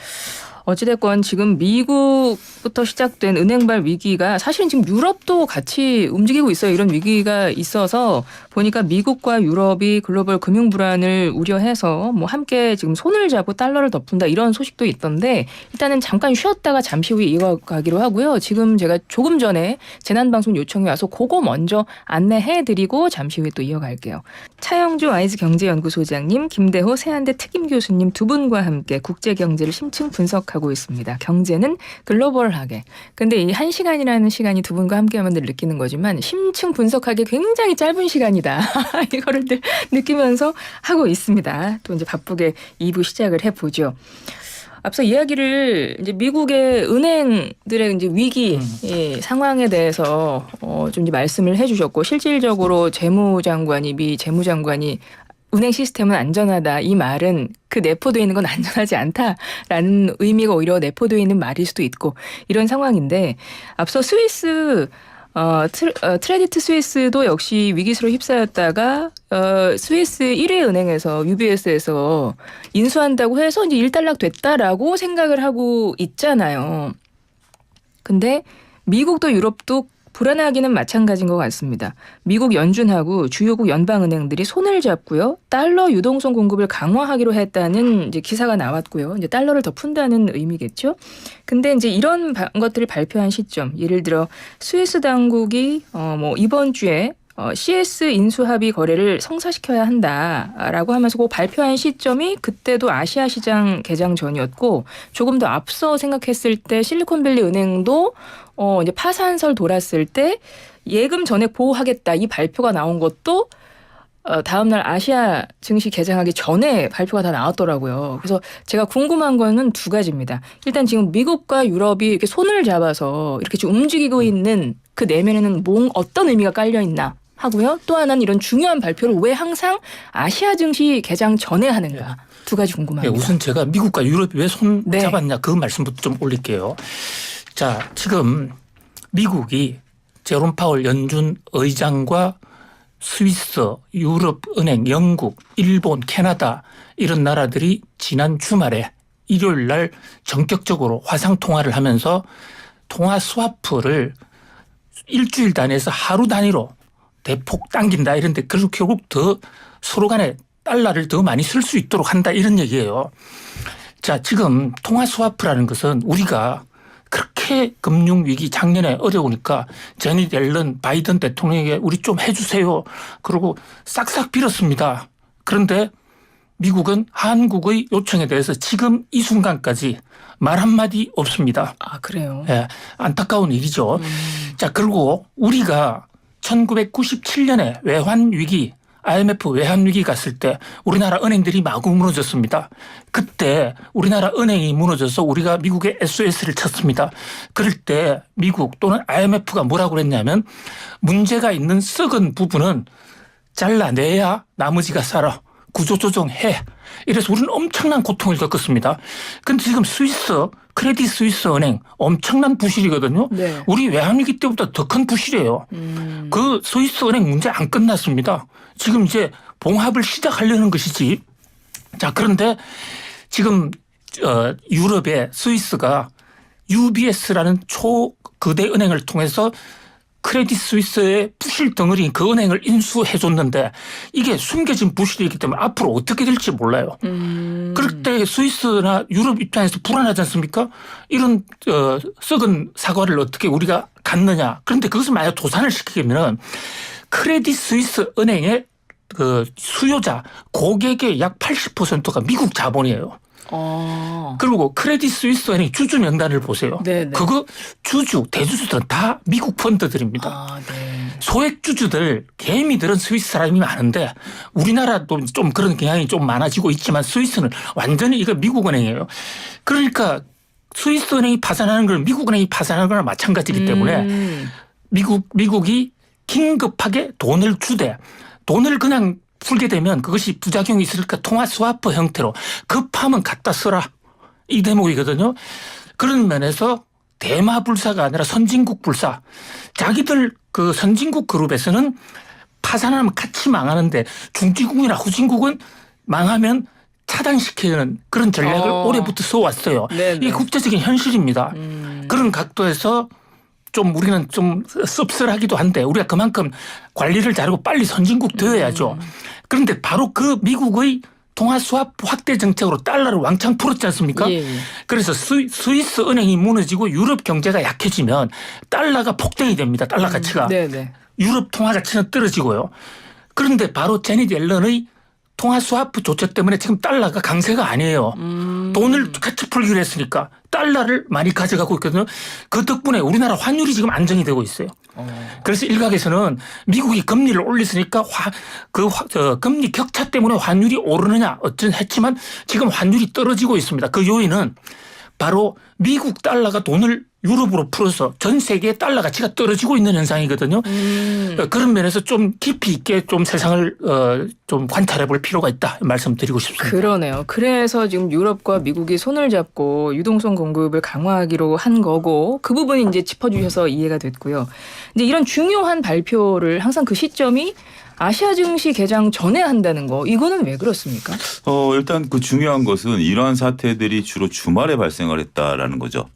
어찌됐건 지금 미국부터 시작된 은행발 위기가 사실은 지금 유럽도 같이 움직이고 있어요. 이런 위기가 있어서 보니까 미국과 유럽이 글로벌 금융 불안을 우려해서 뭐 함께 지금 손을 잡고 달러를 덮은다 이런 소식도 있던데 일단은 잠깐 쉬었다가 잠시 후에 이어가기로 하고요. 지금 제가 조금 전에 재난방송 요청이 와서 그거 먼저 안내해드리고 잠시 후에 또 이어갈게요. 차영주 와이즈 경제연구소장님, 김대호 세한대 특임교수님 두 분과 함께 국제경제를 심층 분석하고 있습니다. 경제는 글로벌하게. 근데 이 1시간이라는 시간이 두 분과 함께하면 늘 느끼는 거지만 심층 분석하기 굉장히 짧은 시간이다. 이거를 늘 느끼면서 하고 있습니다. 또 이제 바쁘게 2부 시작을 해보죠. 앞서 이야기를 이제 미국의 은행들의 이제 위기 상황에 대해서 좀 이제 말씀을 해주셨고 실질적으로 미 재무장관이 은행 시스템은 안전하다. 이 말은 그 내포되어 있는 건 안전하지 않다라는 의미가 오히려 내포되어 있는 말일 수도 있고 이런 상황인데 앞서 트레디트 스위스도 역시 위기수로 휩싸였다가 스위스 1위 은행에서 UBS에서 인수한다고 해서 이제 일단락 됐다라고 생각을 하고 있잖아요. 근데 미국도 유럽도 불안하기는 마찬가지인 것 같습니다. 미국 연준하고 주요국 연방은행들이 손을 잡고요. 달러 유동성 공급을 강화하기로 했다는 이제 기사가 나왔고요. 이제 달러를 더 푼다는 의미겠죠. 근데 이제 이런 것들을 발표한 시점, 예를 들어 스위스 당국이 이번 주에 CS 인수합의 거래를 성사시켜야 한다라고 하면서 그 발표한 시점이 그때도 아시아 시장 개장 전이었고 조금 더 앞서 생각했을 때 실리콘밸리 은행도 이제 파산설 돌았을 때 예금 전액 보호하겠다 이 발표가 나온 것도 다음날 아시아 증시 개장하기 전에 발표가 다 나왔더라고요. 그래서 제가 궁금한 거는 두 가지입니다. 일단 지금 미국과 유럽이 이렇게 손을 잡아서 이렇게 좀 움직이고 있는 그 내면에는 어떤 의미가 깔려 있나 하고요. 또 하나는 이런 중요한 발표를 왜 항상 아시아 증시 개장 전에 하는가. 두 가지 궁금합니다. 네, 우선 제가 미국과 유럽이 왜 손 잡았냐 그 말씀부터 좀 올릴게요. 자, 지금 미국이 제롬 파월 연준 의장과 스위스, 유럽은행, 영국, 일본, 캐나다 이런 나라들이 지난 주말에 일요일 날 전격적으로 화상 통화를 하면서 통화 스와프를 일주일 단위에서 하루 단위로 대폭 당긴다 이런데 그래서 결국 더 서로 간에 달러를 더 많이 쓸 수 있도록 한다 이런 얘기예요. 자, 지금 통화 스와프라는 것은 우리가 그렇게 금융위기 작년에 어려우니까 제니 옐런 바이든 대통령에게 우리 좀 해주세요. 그러고 싹싹 빌었습니다. 그런데 미국은 한국의 요청에 대해서 지금 이 순간까지 말 한마디 없습니다. 아, 그래요? 예, 안타까운 일이죠. 자, 그리고 우리가 1997년에 외환위기 IMF 외환위기 갔을 때 우리나라 은행들이 마구 무너졌습니다. 그때 우리나라 은행이 무너져서 우리가 미국에 SOS를 쳤습니다. 그럴 때 미국 또는 IMF가 뭐라고 그랬냐면 문제가 있는 썩은 부분은 잘라내야 나머지가 살아. 구조조정해. 이래서 우리는 엄청난 고통을 겪었습니다. 그런데 지금 크레딧 스위스 은행 엄청난 부실이거든요. 네. 우리 외환위기 때보다 더 큰 부실이에요. 그 스위스 은행 문제 안 끝났습니다. 지금 이제 봉합을 시작하려는 것이지. 자, 그런데 지금 유럽의 스위스가 UBS라는 거대 은행을 통해서 크레딧 스위스의 부실 덩어리인 그 은행을 인수해줬는데 이게 숨겨진 부실이기 때문에 앞으로 어떻게 될지 몰라요. 그럴 때 스위스나 유럽 입장에서 불안하지 않습니까? 이런 썩은 사과를 어떻게 우리가 갖느냐. 그런데 그것을 만약 도산을 시키면은 크레딧 스위스 은행의 그 수요자 고객의 약 80%가 미국 자본이에요. 그리고 크레딧 스위스 은행 주주 명단을 보세요. 네네. 그거 주주, 대주주들은 다 미국 펀드들입니다. 네. 소액 주주들, 개미들은 스위스 사람이 많은데 우리나라도 좀 그런 경향이 좀 많아지고 있지만 스위스는 완전히 이거 미국 은행이에요. 그러니까 스위스 은행이 파산하는 걸 미국 은행이 파산하는 거랑 마찬가지이기 때문에 미국이 긴급하게 돈을 주되 돈을 그냥 풀게 되면 그것이 부작용이 있을까 통화 스와프 형태로 급하면 갖다 써라. 이 대목이거든요. 그런 면에서 대마불사가 아니라 선진국 불사. 자기들 그 선진국 그룹에서는 파산하면 같이 망하는데 중진국이나 후진국은 망하면 차단시키는 그런 전략을 올해부터 써왔어요. 네네. 이게 국제적인 현실입니다. 그런 각도에서 좀 우리는 좀 씁쓸하기도 한데 우리가 그만큼 관리를 잘하고 빨리 선진국 되어야죠. 그런데 바로 그 미국의 통화 수합 확대 정책으로 달러를 왕창 풀었지 않습니까? 예. 그래서 스위스 은행이 무너지고 유럽 경제가 약해지면 달러가 폭등이 됩니다. 달러 가치가. 네네. 유럽 통화 가치는 떨어지고요. 그런데 바로 제닛 옐런의 통화 스와프 조처 때문에 지금 달러가 강세가 아니에요. 돈을 같이 풀기로 했으니까 달러를 많이 가져가고 있거든요. 그 덕분에 우리나라 환율이 지금 안정이 되고 있어요. 그래서 일각에서는 미국이 금리를 올렸으니까 금리 격차 때문에 환율이 오르느냐 어쩐 했지만 지금 환율이 떨어지고 있습니다. 그 요인은 바로 미국 달러가 돈을 유럽으로 풀어서 전 세계의 달러 가치가 떨어지고 있는 현상이거든요. 그런 면에서 좀 깊이 있게 좀 세상을 좀 관찰해 볼 필요가 있다 말씀드리고 싶습니다. 그러네요. 그래서 지금 유럽과 미국이 손을 잡고 유동성 공급을 강화하기로 한 거고 그 부분이 이제 짚어주셔서 이해가 됐고요. 이제 이런 중요한 발표를 항상 그 시점이 아시아 증시 개장 전에 한다는 거 이거는 왜 그렇습니까? 일단 그 중요한 것은 이러한 사태들이 주로 주말에 발생을 했다라는 거죠.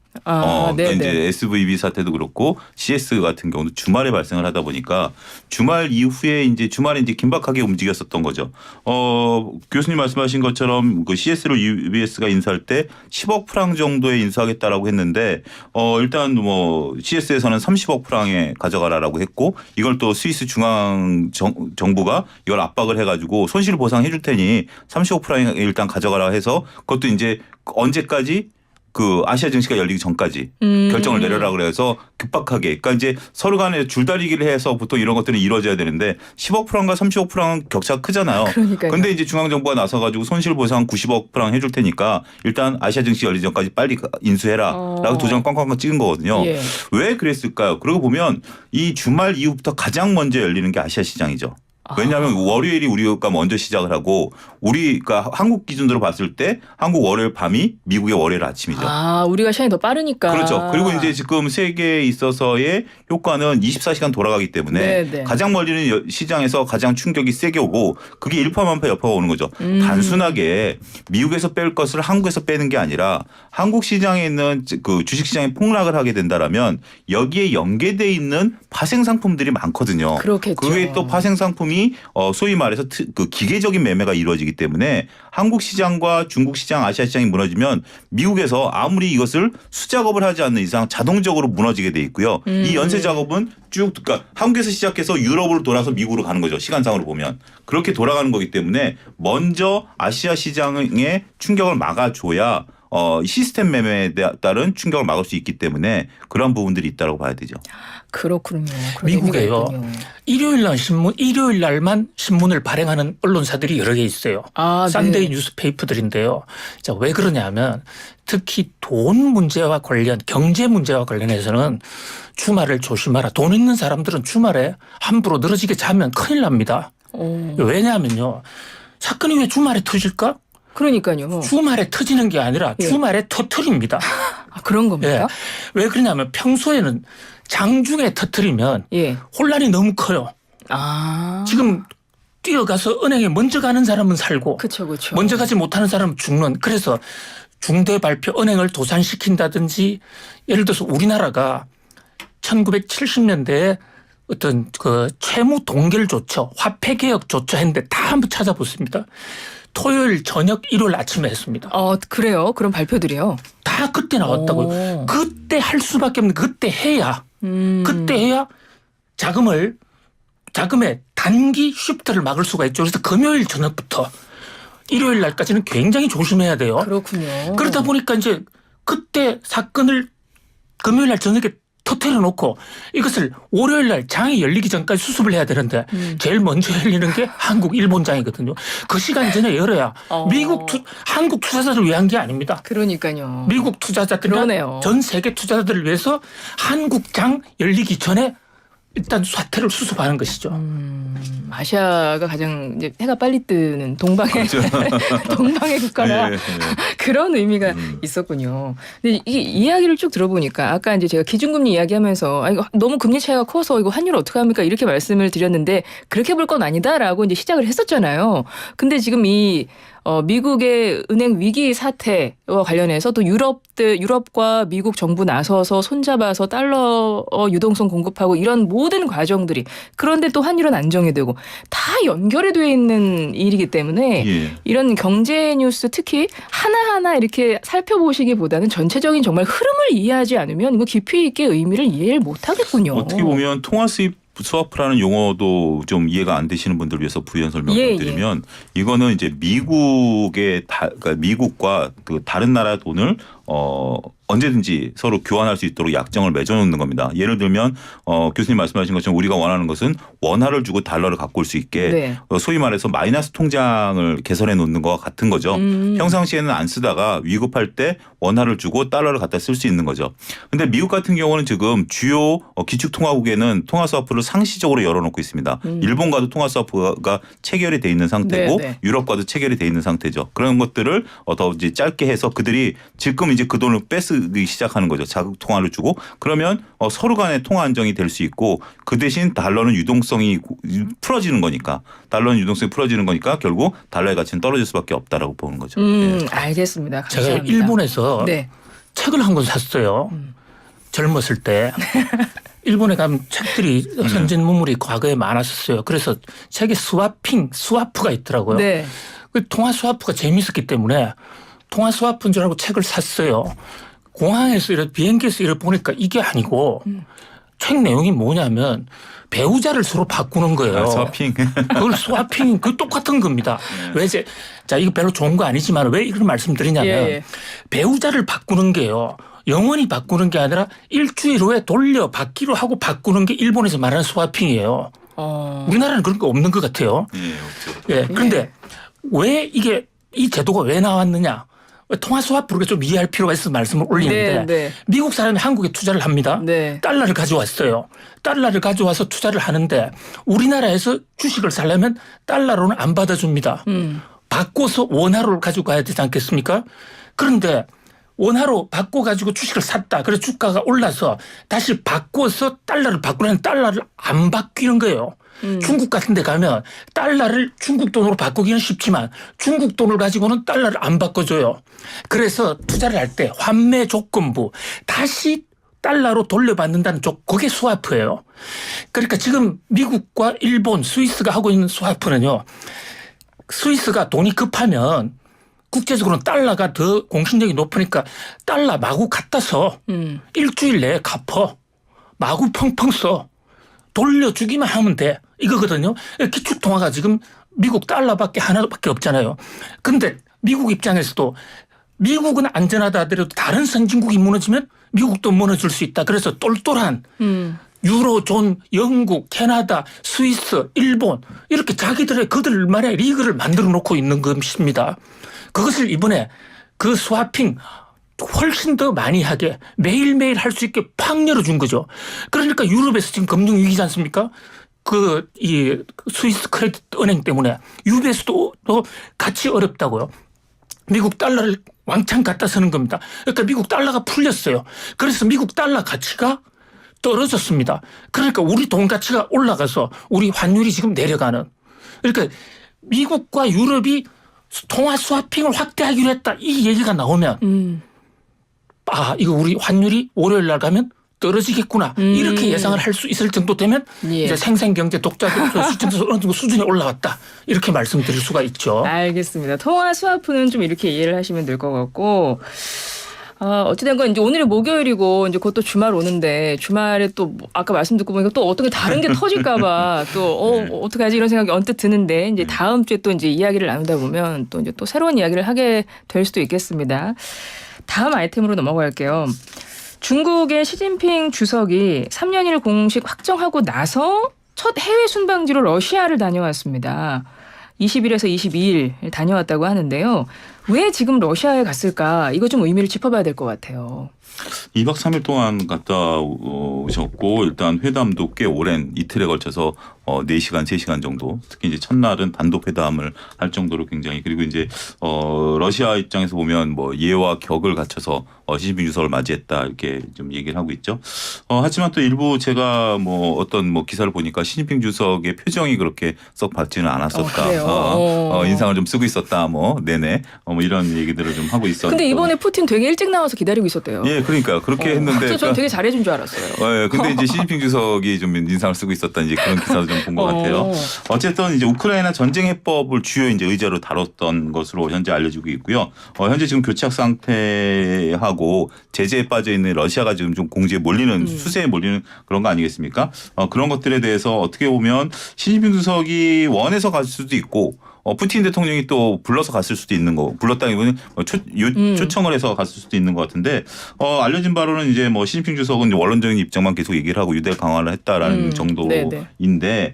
네네. 이제 SVB 사태도 그렇고 CS 같은 경우도 주말에 발생을 하다 보니까 주말 이후에 이제 주말에 이제 긴박하게 움직였었던 거죠. 교수님 말씀하신 것처럼 그 CS를 UBS가 인수할 때 10억 프랑 정도에 인수하겠다라고 했는데 일단 뭐 CS에서는 30억 프랑에 가져가라라고 했고 이걸 또 스위스 중앙 정부가 이걸 압박을 해가지고 손실 보상해 줄 테니 30억 프랑에 일단 가져가라 해서 그것도 이제 언제까지 그 아시아 증시가 열리기 전까지 결정을 내려라 그래서 급박하게 그러니까 이제 서로 간에 줄다리기를 해서 보통 이런 것들은 이루어져야 되는데 10억 프랑과 30억 프랑 격차가 크잖아요. 그러니까요. 그런데 이제 중앙정부가 나서가지고 손실보상 90억 프랑 해줄 테니까 일단 아시아 증시 열리기 전까지 빨리 인수해라라고 도장 꽝꽝꽝 찍은 거거든요. 예. 왜 그랬을까요? 그러고 보면 이 주말 이후부터 가장 먼저 열리는 게 아시아 시장이죠. 왜냐하면 월요일이 우리가 먼저 시작을 하고 우리가 한국 기준으로 봤을 때 한국 월요일 밤이 미국의 월요일 아침이죠. 우리가 시간이 더 빠르니까. 그렇죠. 그리고 이제 지금 세계에 있어서의 효과는 24시간 돌아가기 때문에 네네. 가장 멀리는 시장에서 가장 충격이 세게 오고 그게 일파만파 여파가 오는 거죠. 단순하게 미국에서 뺄 것을 한국에서 빼는 게 아니라 한국 시장에 있는 그 주식 시장이 폭락을 하게 된다라면 여기에 연계돼 있는 파생 상품들이 많거든요. 그렇겠죠. 그게 또 파생 상품이 소위 말해서 그 기계적인 매매가 이루어지기 때문에 한국 시장과 중국 시장, 아시아 시장이 무너지면 미국에서 아무리 이것을 수작업을 하지 않는 이상 자동적으로 무너지게 돼 있고요. 이 연쇄 작업은 쭉 그러니까 한국에서 시작해서 유럽으로 돌아서 미국으로 가는 거죠. 시간상으로 보면. 그렇게 돌아가는 거기 때문에 먼저 아시아 시장의 충격을 막아줘야 시스템 매매에 따른 충격을 막을 수 있기 때문에 그런 부분들이 있다고 봐야 되죠. 그렇군요. 미국에요. 일요일 날만 신문을 발행하는 언론사들이 여러 개 있어요. 썬데이 뉴스페이퍼들인데요. 자, 왜 그러냐면 특히 돈 문제와 관련 경제 문제와 관련해서는 주말을 조심하라. 돈 있는 사람들은 주말에 함부로 늘어지게 자면 큰일 납니다. 왜냐하면요. 사건이 왜 주말에 터질까? 그러니까요. 주말에 터지는 게 아니라 주말에 터트립니다. 그런 겁니까? 예. 왜 그러냐면 평소에는 장중에 터트리면 혼란이 너무 커요. 지금 뛰어가서 은행에 먼저 가는 사람은 살고 그쵸. 먼저 가지 못하는 사람은 죽는. 그래서 중대 발표 은행을 도산시킨다든지 예를 들어서 우리나라가 1970년대에 어떤 그 채무 동결 조처, 화폐 개혁 조처 했는데 다 한번 찾아보습니다. 토요일 저녁, 일요일 아침에 했습니다. 그래요? 그런 발표들이요? 다 그때 나왔다고요. 그때 할 수밖에 없는 그때 해야 자금의 단기 쉬프트를 막을 수가 있죠. 그래서 금요일 저녁부터 일요일 날까지는 굉장히 조심해야 돼요. 그렇군요. 그러다 보니까 이제 그때 사건을 금요일 날 저녁에 터뜨려 놓고 이것을 월요일 날 장이 열리기 전까지 수습을 해야 되는데 제일 먼저 열리는 게 한국 일본장이거든요. 그 시간 전에 열어야 한국 투자자들을 위한 게 아닙니다. 그러니까요. 미국 투자자들이나 전 세계 투자자들을 위해서 한국 장 열리기 전에 일단 사태를 수습하는 것이죠. 아시아가 가장 이제 해가 빨리 뜨는 동방의 국가라 그런 의미가 있었군요. 근데 이 이야기를 쭉 들어보니까 아까 이제 제가 기준금리 이야기하면서 이거 너무 금리 차이가 커서 이거 환율 어떻게 합니까 이렇게 말씀을 드렸는데 그렇게 볼 건 아니다라고 이제 시작을 했었잖아요. 근데 지금 이 미국의 은행 위기 사태와 관련해서 또 유럽과 미국 정부 나서서 손잡아서 달러 유동성 공급하고 이런 모든 과정들이 그런데 또 환율은 안정이 되고 다 연결이 되어 있는 일이기 때문에 이런 경제 뉴스 특히 하나하나 이렇게 살펴보시기보다는 전체적인 정말 흐름을 이해하지 않으면 이거 깊이 있게 의미를 이해를 못 하겠군요. 어떻게 보면 통화 수입 스와프라는 용어도 좀 이해가 안 되시는 분들을 위해서 부연 설명을 드리면 이거는 이제 그러니까 미국과 그 다른 나라 돈을 언제든지 서로 교환할 수 있도록 약정을 맺어놓는 겁니다. 예를 들면 교수님 말씀하신 것처럼 우리가 원하는 것은 원화를 주고 달러를 갖고 올 수 있게 소위 말해서 마이너스 통장을 개설해 놓는 것과 같은 거죠. 평상시에는 안 쓰다가 위급할 때 원화를 주고 달러를 갖다 쓸 수 있는 거죠. 그런데 미국 같은 경우는 지금 주요 기축통화국에는 통화 스와프를 상시적으로 열어놓고 있습니다. 일본과도 통화 스와프가 체결이 돼 있는 상태고 유럽과도 체결이 돼 있는 상태죠. 그런 것들을 더 이제 짧게 해서 그들이 지금 이제 그 돈을 뺏기 시작하는 거죠. 자국 통화를 주고 그러면 서로 간의 통화 안정이 될 수 있고 그 대신 달러는 유동성이 풀어지는 거니까 결국 달러의 가치는 떨어질 수밖에 없다라고 보는 거죠. 알겠습니다. 감사합니다. 제가 일본에서 책을 한 권 샀어요. 젊었을 때. 일본에 가면 책들이 선진 문물이 과거에 많았었어요. 그래서 책에 스와프가 있더라고요. 그 통화 스와프가 재미있었기 때문에 통화 스와프인 줄 알고 책을 샀어요. 공항에서 비행기에서 이렇게 보니까 이게 아니고 책 내용이 뭐냐면 배우자를 서로 바꾸는 거예요. 스와핑. 그걸 스와핑 그 똑같은 겁니다. 왜 이거 별로 좋은 거 아니지만 왜 이런 말씀드리냐면 배우자를 바꾸는 게요. 영원히 바꾸는 게 아니라 일주일 후에 돌려받기로 하고 바꾸는 게 일본에서 말하는 스와핑이에요. 우리나라는 그런 거 없는 것 같아요. 그런데 왜 이 제도가 왜 나왔느냐. 통화 스와프를 좀 이해할 필요가 있어서 말씀을 올리는데 미국 사람이 한국에 투자를 합니다. 달러를 가져왔어요. 달러를 가져와서 투자를 하는데 우리나라에서 주식을 사려면 달러로는 안 받아줍니다. 바꿔서 원화로 가지고 가야 되지 않겠습니까? 그런데 원화로 바꿔가지고 주식을 샀다. 그래서 주가가 올라서 다시 바꿔서 달러를 바꾸려는 달러를 안 바뀌는 거예요. 중국 같은 데 가면 달러를 중국 돈으로 바꾸기는 쉽지만 중국 돈을 가지고는 달러를 안 바꿔줘요. 그래서 투자를 할 때 환매 조건부 다시 달러로 돌려받는다는 그게 스와프예요. 그러니까 지금 미국과 일본, 스위스가 하고 있는 스와프는요. 스위스가 돈이 급하면 국제적으로는 달러가 더 공신력이 높으니까 달러 마구 갖다 써. 일주일 내에 갚어. 마구 펑펑 써. 돌려주기만 하면 돼. 이거거든요. 기축통화가 지금 미국 달러밖에 하나밖에 없잖아요. 그런데 미국 입장에서도 미국은 안전하다 하더라도 다른 선진국이 무너지면 미국도 무너질 수 있다. 그래서 똘똘한 유로존, 영국, 캐나다, 스위스, 일본 이렇게 그들만의 리그를 만들어 놓고 있는 것입니다. 그것을 이번에 그 스와핑 훨씬 더 많이 하게 매일매일 할 수 있게 팍 열어준 거죠. 그러니까 유럽에서 지금 금융위기지 않습니까? 이 스위스 크레딧 은행 때문에 유럽에서도 같이 어렵다고요. 미국 달러를 왕창 갖다 쓰는 겁니다. 그러니까 미국 달러가 풀렸어요. 그래서 미국 달러 가치가 떨어졌습니다. 그러니까 우리 돈 가치가 올라가서 우리 환율이 지금 내려가는. 그러니까 미국과 유럽이 통화 스와핑을 확대하기로 했다. 이 얘기가 나오면 이거 우리 환율이 월요일 날 가면 떨어지겠구나 이렇게 예상을 할 수 있을 정도 되면 예. 이제 생생경제 독자적 수준에서 어느 정도 수준이 올라왔다 이렇게 말씀드릴 수가 있죠. 알겠습니다. 통화 스와프는 좀 이렇게 이해를 하시면 될 것 같고. 어찌된 건 이제 오늘이 목요일이고 이제 곧 또 주말 오는데 주말에 또 아까 말씀 듣고 보니까 또 어떻게 다른 게 터질까봐 또 네. 어떻게 하지 이런 생각이 언뜻 드는데 이제 다음 주에 또 이제 이야기를 나누다 보면 또 이제 또 새로운 이야기를 하게 될 수도 있겠습니다. 다음 아이템으로 넘어갈게요. 중국의 시진핑 주석이 3년을 공식 확정하고 나서 첫 해외 순방지로 러시아를 다녀왔습니다. 20일에서 22일 다녀왔다고 하는데요. 왜 지금 러시아에 갔을까? 이거 좀 의미를 짚어봐야 될 것 같아요. 2박 3일 동안 갔다 오셨고 일단 회담도 꽤 오랜 이틀에 걸쳐서 4시간, 3시간 정도 특히 이제 첫날은 단독 회담을 할 정도로 굉장히 그리고 이제 러시아 입장에서 보면 뭐 예와 격을 갖춰서 시진핑 주석을 맞이했다 이렇게 좀 얘기를 하고 있죠. 하지만 또 일부 제가 뭐 어떤 뭐 기사를 보니까 시진핑 주석의 표정이 그렇게 썩 밝지는 않았었다. 그래요? 인상을 좀 쓰고 있었다. 뭐 내내 뭐 이런 얘기들을 좀 하고 있었는데. 근데 이번에 푸틴 되게 일찍 나와서 기다리고 있었대요. 예, 그러니까 그렇게 했는데. 진짜 저는 되게 잘해준 줄 알았어요. 예, 근데 이제 시진핑 주석이 좀 인상을 쓰고 있었다 이제 그런 기사도 좀 본 것 같아요. 어쨌든 이제 우크라이나 전쟁 해법을 주요 이제 의제로 다뤘던 것으로 현재 알려지고 있고요. 현재 지금 교착 상태하고 제재에 빠져 있는 러시아가 지금 좀 공지에 몰리는 수세에 몰리는 그런 거 아니겠습니까? 그런 것들에 대해서 어떻게 보면 시진핑 주석이 원해서 갈 수도 있고. 푸틴 대통령이 또 불러서 갔을 수도 있는 거, 불렀다기보다는 초청을 해서 갔을 수도 있는 것 같은데, 알려진 바로는 이제 뭐 시진핑 주석은 이제 원론적인 입장만 계속 얘기를 하고 유대 강화를 했다라는 정도인데,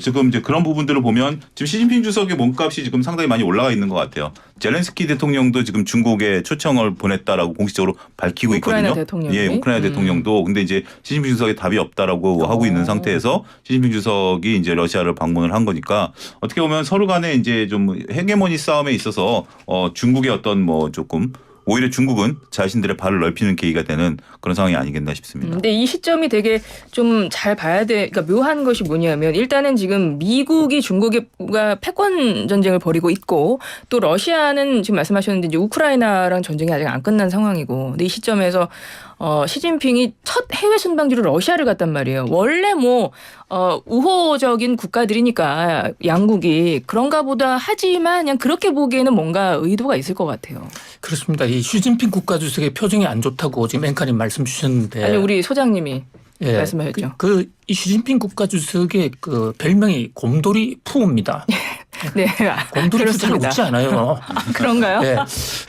지금 이제 그런 부분들을 보면 지금 시진핑 주석의 몸값이 지금 상당히 많이 올라가 있는 것 같아요. 젤렌스키 대통령도 지금 중국에 초청을 보냈다라고 공식적으로 밝히고 우크라이나 있거든요. 대통령이? 예, 우크라이나 대통령도 근데 이제 시진핑 주석의 답이 없다라고 하고 있는 상태에서 시진핑 주석이 이제 러시아를 방문을 한 거니까 어떻게 보면 서로 간에 이제 좀 헤게모니 싸움에 있어서 중국의 어떤 뭐 조금 오히려 중국은 자신들의 발을 넓히는 계기가 되는 그런 상황이 아니겠나 싶습니다. 근데 이 시점이 되게 좀 잘 봐야 돼. 그러니까 묘한 것이 뭐냐면 일단은 지금 미국이 중국과 패권 전쟁을 벌이고 있고 또 러시아는 지금 말씀하셨는데 이제 우크라이나랑 전쟁이 아직 안 끝난 상황이고 근데 이 시점에서 시진핑이 첫 해외 순방지로 러시아를 갔단 말이에요. 원래 뭐 우호적인 국가들이니까 양국이 그런가 보다 하지만 그냥 그렇게 보기에는 뭔가 의도가 있을 것 같아요. 그렇습니다. 이 시진핑 국가주석의 표정이 안 좋다고 지금 앵커님 말씀 주셨는데. 아니 우리 소장님이 예, 말씀하셨죠. 이 시진핑 국가주석의 그 별명이 곰돌이 푸입니다. 네, 곰돌이 푸 잘 웃지 않아요. 그런가요? 예,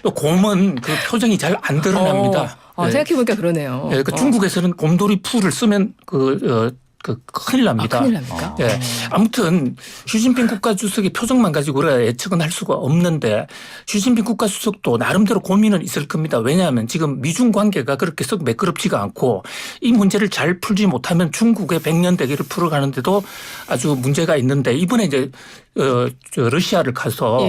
또 곰은 그 표정이 잘 안 드러납니다. 예. 생각해보니까 그러네요. 예, 그 중국에서는 곰돌이 푸를 쓰면 큰일 납니다. 큰일 납니까? 예. 아무튼 시진핑 국가주석의 표정만 가지고 우리가 예측은 할 수가 없는데 시진핑 국가주석도 나름대로 고민은 있을 겁니다. 왜냐하면 지금 미중 관계가 그렇게 썩 매끄럽지가 않고 이 문제를 잘 풀지 못하면 중국의 백년 대계를 풀어가는데도 아주 문제가 있는데 이번에 이제 러시아를 가서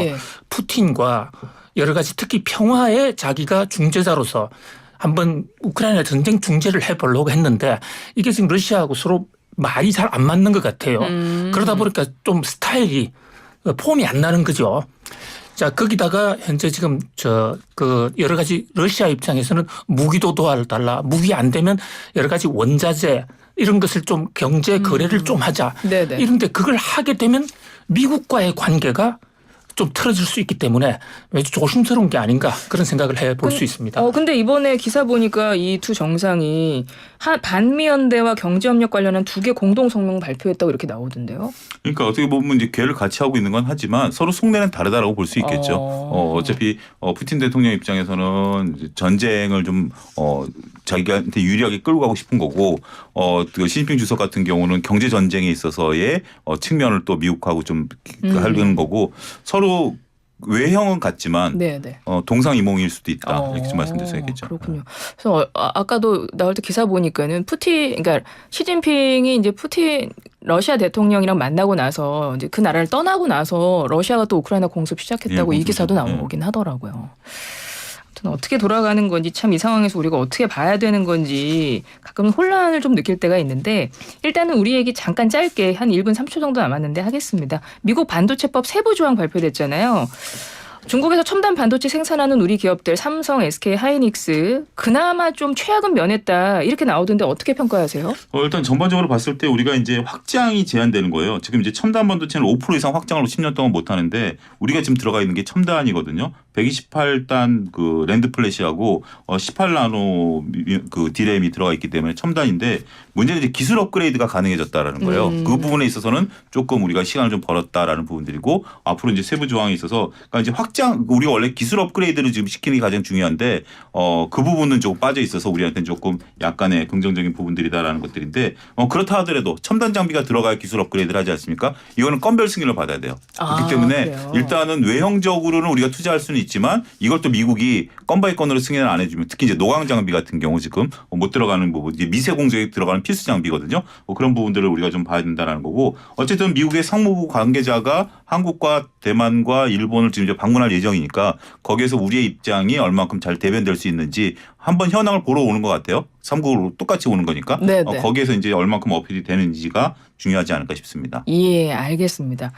푸틴과 여러 가지 특히 평화에 자기가 중재자로서 한번 우크라이나 전쟁 중재를 해보려고 했는데 이게 지금 러시아하고 서로 말이 잘 안 맞는 것 같아요. 그러다 보니까 좀 스타일이 폼이 안 나는 거죠. 자, 거기다가 현재 지금 여러 가지 러시아 입장에서는 무기도 도와달라. 무기 안 되면 여러 가지 원자재 이런 것을 좀 경제 거래를 좀 하자. 이런데 그걸 하게 되면 미국과의 관계가 좀 틀어질 수 있기 때문에 매우 조심스러운 게 아닌가 그런 생각을 해볼 수 있습니다. 근데 이번에 기사 보니까 이 두 정상이 반미연대와 경제협력 관련한 2개 공동 성명 발표했다고 이렇게 나오던데요. 그러니까 어떻게 보면 이제 계를 같이 하고 있는 건 하지만 서로 속내는 다르다라고 볼 수 있겠죠. 어차피 푸틴 대통령 입장에서는 전쟁을 좀 자기한테 유리하게 끌고 가고 싶은 거고 시진핑 주석 같은 경우는 경제 전쟁에 있어서의 측면을 또 미국하고 좀 하려는 거고 서로 외형은 같지만 동상이몽일 수도 있다 이렇게 좀 말씀드렸겠죠. 그렇군요. 그래서 아까도 나올 때 기사 보니까는 그러니까 시진핑이 이제 푸틴 러시아 대통령이랑 만나고 나서 이제 그 나라를 떠나고 나서 러시아가 또 우크라이나 공습 시작했다고 이 기사도 나오긴 하더라고요. 어떻게 돌아가는 건지 참 이 상황에서 우리가 어떻게 봐야 되는 건지 가끔 혼란을 좀 느낄 때가 있는데 일단은 우리 얘기 잠깐 짧게 한 1분 3초 정도 남았는데 하겠습니다. 미국 반도체법 세부 조항 발표됐잖아요. 중국에서 첨단 반도체 생산하는 우리 기업들 삼성, SK, 하이닉스 그나마 좀 최악은 면했다 이렇게 나오던데 어떻게 평가하세요? 일단 전반적으로 봤을 때 우리가 이제 확장이 제한되는 거예요. 지금 이제 첨단 반도체는 5% 이상 확장을 10년 동안 못 하는데 우리가 지금 들어가 있는 게 첨단이거든요. 128단 그 랜드 플래시하고 18나노 그 디램이 들어가 있기 때문에 첨단인데 문제는 이제 기술 업그레이드가 가능해졌다라는 거예요. 그 부분에 있어서는 조금 우리가 시간을 좀 벌었다라는 부분들이고 앞으로 이제 세부 조항이 있어서 그러니까 이제 확장 우리가 원래 기술 업그레이드를 지금 시키는 게 가장 중요한데 그 부분은 조금 빠져 있어서 우리한테는 조금 약간의 긍정적인 부분들이다라는 것들인데 그렇다 하더라도 첨단 장비가 들어가야 기술 업그레이드를 하지 않습니까? 이거는 건별 승인을 받아야 돼요. 그렇기 때문에 그래요? 일단은 외형적으로는 우리가 투자할 수는 있지만 이걸 또 미국이 건 바이 건으로 승인을 안 해주면 특히 이제 노광 장비 같은 경우 지금 못 들어가는 부분 이제 미세 공정에 들어가는 필수 장비거든요. 그런 부분들을 우리가 좀 봐야 된다는 거고 어쨌든 미국의 상무부 관계자가 한국과 대만과 일본을 지금 이제 방문할 예정이니까 거기에서 우리의 입장이 얼마큼 잘 대변될 수 있는지 한번 현황을 보러 오는 것 같아요. 삼국으로 똑같이 오는 거니까 네네. 거기에서 이제 얼마큼 어필이 되는지가 중요하지 않을까 싶습니다. 예, 알겠습니다.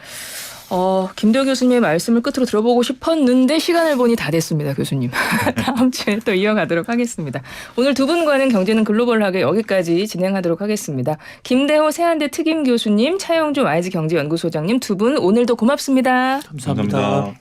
김대호 교수님의 말씀을 끝으로 들어보고 싶었는데 시간을 보니 다 됐습니다, 교수님. 다음 주에 또 이어가도록 하겠습니다. 오늘 두 분과는 경제는 글로벌하게 여기까지 진행하도록 하겠습니다. 김대호 세한대 특임 교수님, 차영주 와이즈 경제연구소장님 두 분 오늘도 고맙습니다. 감사합니다.